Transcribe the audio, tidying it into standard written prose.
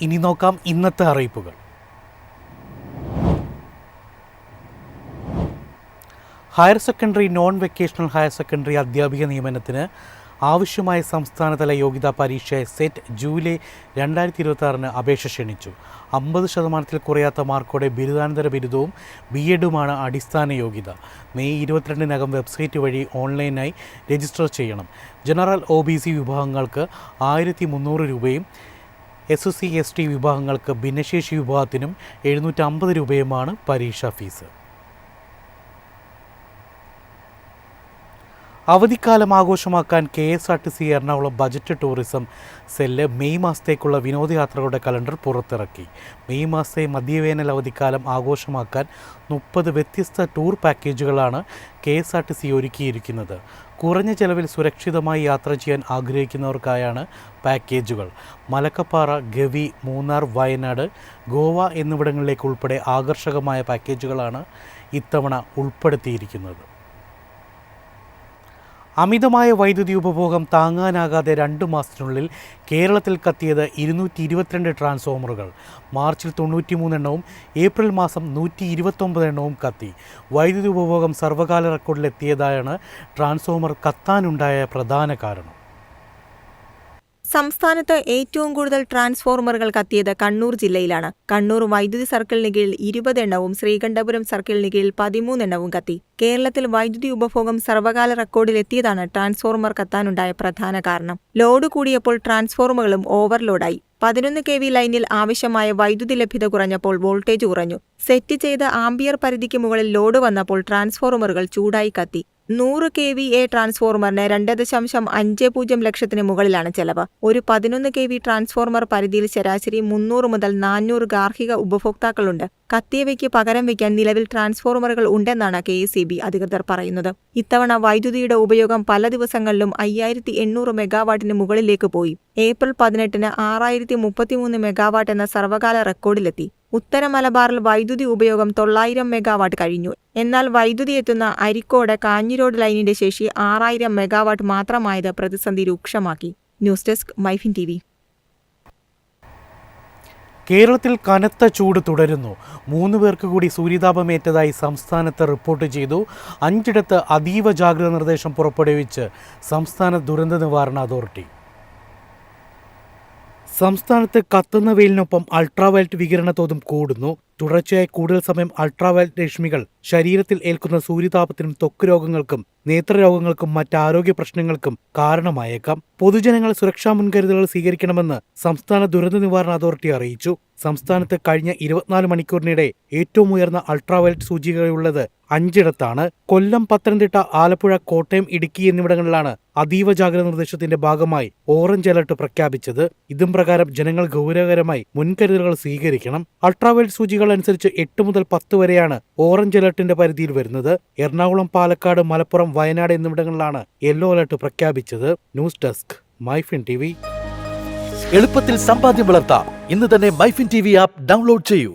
ഇനി നോക്കാം ഇന്നത്തെ അറിയിപ്പുകൾ. Higher secondary non vocational higher secondary അധ്യാപിക നിയമനത്തിന് ആവശ്യമായ സംസ്ഥാനതല യോഗ്യതാ പരീക്ഷ സെറ്റ് ജൂലൈ 2026 അപേക്ഷ ക്ഷണിച്ചു. 50% കുറയാത്ത മാർക്കോടെ ബിരുദാനന്തര ബിരുദവും BEdുമാണ് അടിസ്ഥാന യോഗ്യത. മെയ് 22 വെബ്സൈറ്റ് വഴി ഓൺലൈനായി രജിസ്റ്റർ ചെയ്യണം. ജനറൽ OBC വിഭാഗങ്ങൾക്ക് 1300 രൂപയും SC ST വിഭാഗങ്ങൾക്ക് ഭിന്നശേഷി വിഭാഗത്തിനും 750 രൂപയുമാണ് പരീക്ഷാ ഫീസ്. അവധിക്കാലം ആഘോഷമാക്കാൻ KSRTC Ernakulam budget tourism cell May മാസത്തേക്കുള്ള വിനോദയാത്രകളുടെ കലണ്ടർ പുറത്തിറക്കി. മെയ് മാസത്തെ മധ്യവേനൽ അവധിക്കാലം ആഘോഷമാക്കാൻ 30 വ്യത്യസ്ത ടൂർ പാക്കേജുകളാണ് KSRTC ഒരുക്കിയിരിക്കുന്നത്. കുറഞ്ഞ ചെലവിൽ സുരക്ഷിതമായി യാത്ര ചെയ്യാൻ ആഗ്രഹിക്കുന്നവർക്കായാണ് പാക്കേജുകൾ. മലക്കപ്പാറ, ഗവി, മൂന്നാർ, വയനാട്, ഗോവ എന്നിവിടങ്ങളിലേക്ക് ഉൾപ്പെടെ ആകർഷകമായ പാക്കേജുകളാണ് ഇത്തവണ ഉൾപ്പെടുത്തിയിരിക്കുന്നത്. അമിതമായ വൈദ്യുതി ഉപഭോഗം താങ്ങാനാകാതെ 2 മാസത്തിനുള്ളിൽ കേരളത്തിൽ കത്തിയത് 222 ട്രാൻസ്ഫോമറുകൾ. മാർച്ചിൽ 93 എണ്ണവും ഏപ്രിൽ മാസം 129 എണ്ണവും കത്തി. വൈദ്യുതി ഉപഭോഗം സർവ്വകാല റെക്കോർഡിലെത്തിയതാണ് ട്രാൻസ്ഫോമർ കത്താനുണ്ടായ പ്രധാന കാരണം. സംസ്ഥാനത്ത് ഏറ്റവും കൂടുതൽ ട്രാൻസ്ഫോർമറുകൾ കത്തിയത് കണ്ണൂർ ജില്ലയിലാണ്. കണ്ണൂർ വൈദ്യുതി സർക്കിളിന് കീഴിൽ 20 എണ്ണവും ശ്രീകണ്ഠപുരം സർക്കിളിന് കീഴിൽ 13 എണ്ണവും കത്തി. കേരളത്തിൽ വൈദ്യുതി ഉപഭോഗം സർവ്വകാല റെക്കോർഡിലെത്തിയതാണ് ട്രാൻസ്ഫോർമർ കത്താനുണ്ടായ പ്രധാന കാരണം. ലോഡ് കൂടിയപ്പോൾ ട്രാൻസ്ഫോർമറുകളും ഓവർലോഡായി. 11 kV ലൈനിൽ ആവശ്യമായ വൈദ്യുതി ലഭ്യത കുറഞ്ഞപ്പോൾ വോൾട്ടേജ് കുറഞ്ഞു. സെറ്റ് ചെയ്ത ആംപിയർ പരിധിക്ക് മുകളിൽ ലോഡ് വന്നപ്പോൾ ട്രാൻസ്ഫോർമറുകൾ ചൂടായി കത്തി. 100 kVA ട്രാൻസ്ഫോർമറിന് 2.50 ലക്ഷത്തിന് മുകളിലാണ് ചെലവ്. ഒരു 11 kV ട്രാൻസ്ഫോർമർ പരിധിയിൽ ശരാശരി 300 മുതൽ 400 ഗാർഹിക ഉപഭോക്താക്കളുണ്ട്. കത്തിയവയ്ക്ക് പകരം വയ്ക്കാൻ നിലവിൽ ട്രാൻസ്ഫോർമറുകൾ ഉണ്ടെന്നാണ് KSEB അധികൃതർ പറയുന്നത്. ഇത്തവണ വൈദ്യുതിയുടെ ഉപയോഗം പല ദിവസങ്ങളിലും 5800 മെഗാവാട്ടിന് മുകളിലേക്ക് പോയി. ഏപ്രിൽ 18 6033 മെഗാവാട്ട് എന്ന സർവ്വകാല റെക്കോർഡിലെത്തി. ഉത്തര മലബാറിൽ വൈദ്യുതി ഉപയോഗം 900 മെഗാവാട്ട് കഴിഞ്ഞു. എന്നാൽ വൈദ്യുതി എത്തുന്ന അരിക്കോട് കാഞ്ഞിരോട് ലൈനിന്റെ ശേഷി 6000 മെഗാവാട്ട് മാത്രമായത് പ്രതിസന്ധി രൂക്ഷമാക്കി. News desk Myfin TV. കേരളത്തിൽ കനത്ത ചൂട് തുടരുന്നു. 3 പേർക്ക് കൂടി സൂര്യതാപമേറ്റതായി സംസ്ഥാനത്ത് റിപ്പോർട്ട് ചെയ്തു. 5ഇടത്ത് അതീവ ജാഗ്രതാ നിർദ്ദേശം പുറപ്പെടുവിച്ച് സംസ്ഥാന ദുരന്ത നിവാരണ അതോറിറ്റി. സംസ്ഥാനത്ത് കത്തുന്ന വെയിലിനൊപ്പം അൾട്രാവയലറ്റ് വികിരണ തോതും കൂടുന്നു. തുടർച്ചയായി കൂടുതൽ സമയം അൾട്രാവയലറ്റ് രശ്മികൾ ശരീരത്തിൽ ഏൽക്കുന്ന സൂര്യതാപത്തിനും ത്വക്ക് രോഗങ്ങൾക്കും നേത്രരോഗങ്ങൾക്കും മറ്റ് ആരോഗ്യ പ്രശ്നങ്ങൾക്കും കാരണമായേക്കാം. പൊതുജനങ്ങൾ സുരക്ഷാ മുൻകരുതലുകൾ സ്വീകരിക്കണമെന്ന് സംസ്ഥാന ദുരന്ത നിവാരണ അതോറിറ്റി അറിയിച്ചു. സംസ്ഥാനത്ത് കഴിഞ്ഞ 24 മണിക്കൂറിനിടെ ഏറ്റവും ഉയർന്ന അൾട്രാവയലറ്റ് സൂചികയുള്ളത് 5ഇടത്താണ്. കൊല്ലം, പത്തനംതിട്ട, ആലപ്പുഴ, കോട്ടയം, ഇടുക്കി എന്നിവിടങ്ങളിലാണ് അതീവ ജാഗ്രതാ നിർദ്ദേശത്തിന്റെ ഭാഗമായി ഓറഞ്ച് അലർട്ട് പ്രഖ്യാപിച്ചത്. ഇതും പ്രകാരം ജനങ്ങൾ ഗൗരവകരമായി മുൻകരുതലുകൾ സ്വീകരിക്കണം. അൾട്രാവയലറ്റ് സൂചികൾ അനുസരിച്ച് 8 മുതൽ 10 വരെയാണ് ഓറഞ്ച് അലർട്ടിന്റെ പരിധിയിൽ വരുന്നത്. എറണാകുളം, പാലക്കാട്, മലപ്പുറം, വയനാട് എന്നിവിടങ്ങളിലാണ് യെല്ലോ അലർട്ട് പ്രഖ്യാപിച്ചത്. News desk Myfin TV. എളുപ്പത്തിൽ സമ്പാദ്യം വളർത്താം. ഇന്ന് തന്നെ മൈഫിൻ TV ആപ്പ് ഡൗൺലോഡ് ചെയ്യൂ.